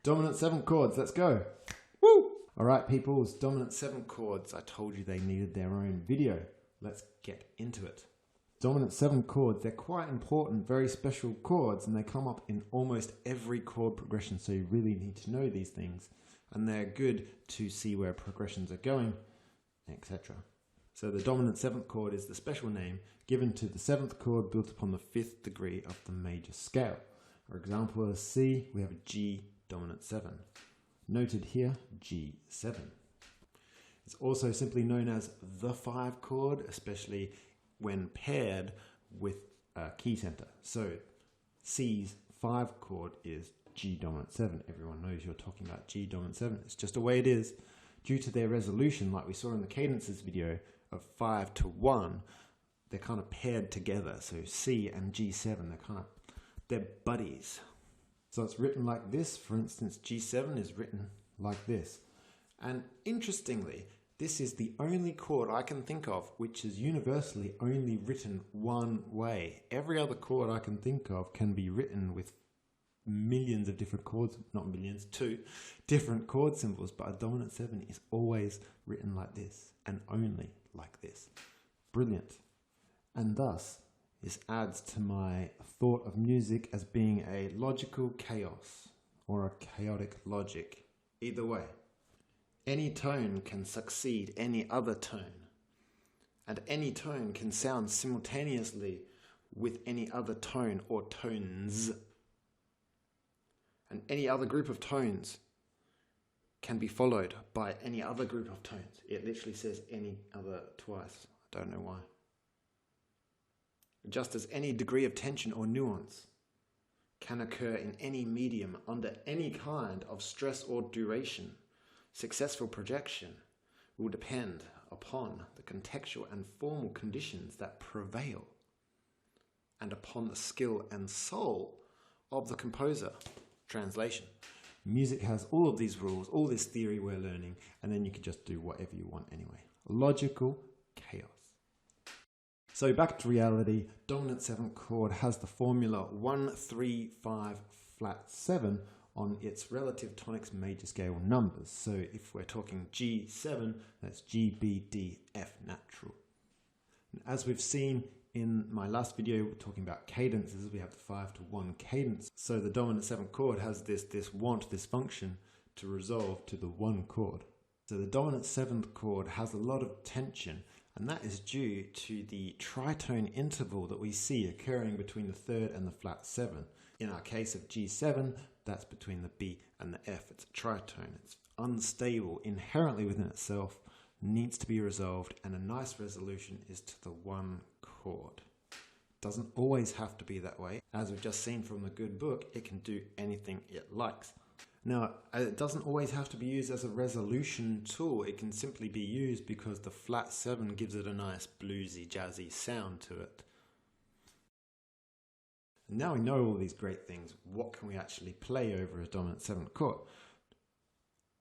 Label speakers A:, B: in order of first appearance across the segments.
A: Dominant 7 chords, let's go. Woo! Alright peoples, dominant 7 chords. I told you they needed their own video. Let's get into it. Dominant 7 chords, they're quite important, very special chords, and they come up in almost every chord progression, so you really need to know these things. And they're good to see where progressions are going, etc. So the dominant 7th chord is the special name given to the 7th chord built upon the 5th degree of the major scale. For example, as C, we have a G dominant 7. Noted here, G7. It's also simply known as the 5 chord, especially when paired with a key center. So C's 5 chord is G dominant 7. Everyone knows you're talking about G dominant 7. It's just the way it is. Due to their resolution, like we saw in the cadences video, of 5 to 1, they're kind of paired together. So C and G7, they're buddies. So it's written like this. For instance, G7 is written like this. And interestingly, this is the only chord I can think of which is universally only written one way. Every other chord I can think of can be written with millions of different chords, not millions, 2 different chord symbols, but a dominant 7 is always written like this and only like this. Brilliant. And thus, this adds to my thought of music as being a logical chaos or a chaotic logic. Either way, any tone can succeed any other tone, and any tone can sound simultaneously with any other tone or tones. And any other group of tones can be followed by any other group of tones. It literally says any other twice. I don't know why. Just as any degree of tension or nuance can occur in any medium under any kind of stress or duration, successful projection will depend upon the contextual and formal conditions that prevail and upon the skill and soul of the composer. Translation. Music has all of these rules, all this theory we're learning, and then you can just do whatever you want anyway. Logical chaos. So back to reality, dominant 7th chord has the formula 1, 3, 5, flat 7 on its relative tonics major scale numbers. So if we're talking G7, that's G, B, D, F natural. And as we've seen in my last video talking about cadences, we have the 5 to 1 cadence. So the dominant 7th chord has this function to resolve to the 1 chord. So the dominant 7th chord has a lot of tension, and that is due to the tritone interval that we see occurring between the 3rd and the flat 7. In our case of G7, that's between the B and the F. It's a tritone. It's unstable inherently within itself, needs to be resolved, and a nice resolution is to the 1 chord. Doesn't always have to be that way. As we've just seen from the good book, it can do anything it likes. Now, it doesn't always have to be used as a resolution tool. It can simply be used because the flat 7 gives it a nice bluesy, jazzy sound to it. And now we know all these great things. What can we actually play over a dominant 7th chord?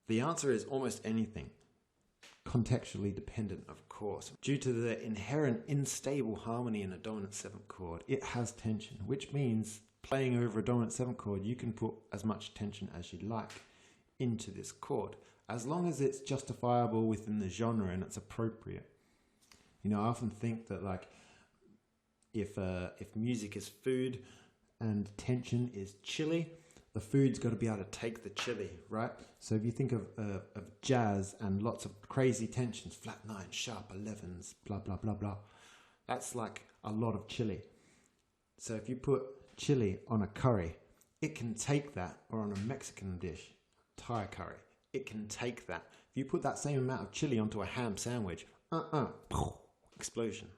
A: The answer is almost anything. Contextually dependent, of course. Due to the inherent unstable harmony in a dominant 7th chord, it has tension, which means playing over a dominant 7th chord, you can put as much tension as you like into this chord, as long as it's justifiable within the genre and it's appropriate. You know, I often think that like if music is food and tension is chili, the food's got to be able to take the chili, right? So if you think of jazz and lots of crazy tensions, flat 9, sharp 11s, blah, blah, blah, blah, that's like a lot of chili. So if you put chili on a curry, it can take that, or on a Mexican dish, Thai curry, it can take that. If you put that same amount of chili onto a ham sandwich, explosion.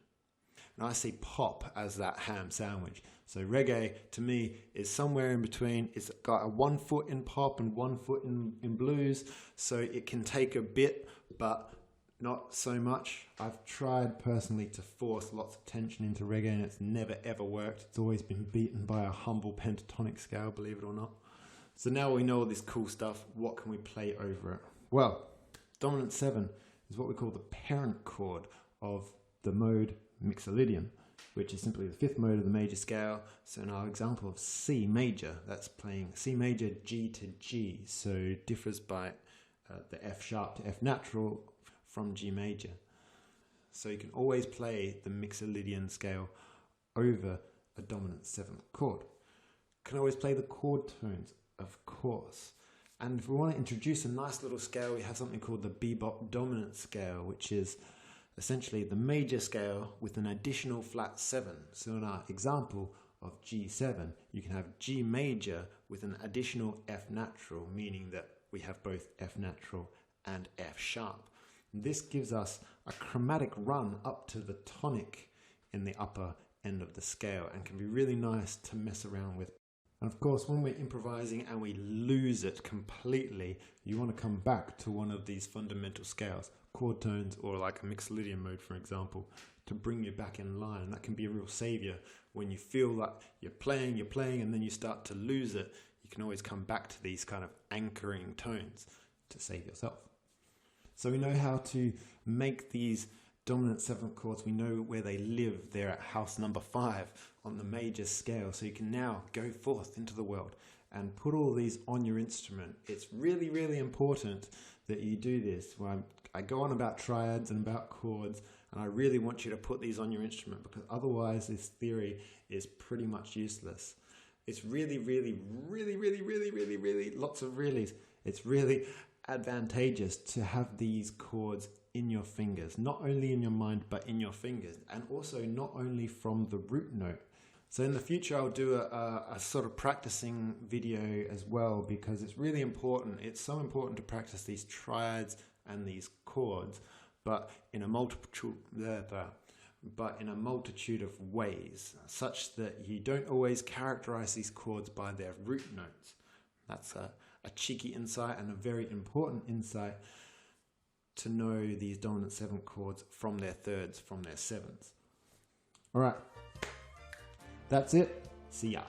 A: And I see pop as that ham sandwich. So reggae, to me, is somewhere in between. It's got a 1 foot in pop and 1 foot in blues. So it can take a bit, but not so much. I've tried personally to force lots of tension into reggae, and it's never ever worked. It's always been beaten by a humble pentatonic scale, believe it or not. So now we know all this cool stuff. What can we play over it? Well, dominant 7 is what we call the parent chord of the mode Mixolydian. which is simply the fifth mode of the major scale. So in our example of C major, that's playing C major G to G, so it differs by the F sharp to F natural from G major. So you can always play the Mixolydian scale over a dominant seventh chord. Can always play the chord tones, of course. And if we want to introduce a nice little scale, we have something called the bebop dominant scale, which is essentially the major scale with an additional flat 7. So in our example of G7, you can have G major with an additional F natural, meaning that we have both F natural and F sharp. This gives us a chromatic run up to the tonic in the upper end of the scale and can be really nice to mess around with. And of course, when we're improvising and we lose it completely, you want to come back to one of these fundamental scales, chord tones or like a Mixolydian mode, for example, to bring you back in line. And that can be a real savior when you feel like you're playing, and then you start to lose it. You can always come back to these kind of anchoring tones to save yourself. So we know how to make these dominant seventh chords. We know where they live. They're at house number 5 on the major scale. So you can now go forth into the world and put all these on your instrument. It's really, really important that you do this. Well, I go on about triads and about chords, and I really want you to put these on your instrument, because otherwise this theory is pretty much useless. It's really, really, really, really, really, really, really, lots of reallys. It's really advantageous to have these chords in your fingers, not only in your mind but in your fingers, and also not only from the root note. So in the future I'll do a sort of practicing video as well, because it's really important. It's so important to practice these triads and these chords, but in a multitude of ways, such that you don't always characterize these chords by their root notes. That's a cheeky insight and a very important insight, to know these dominant seventh chords from their thirds, from their sevenths. All right, that's it. See ya.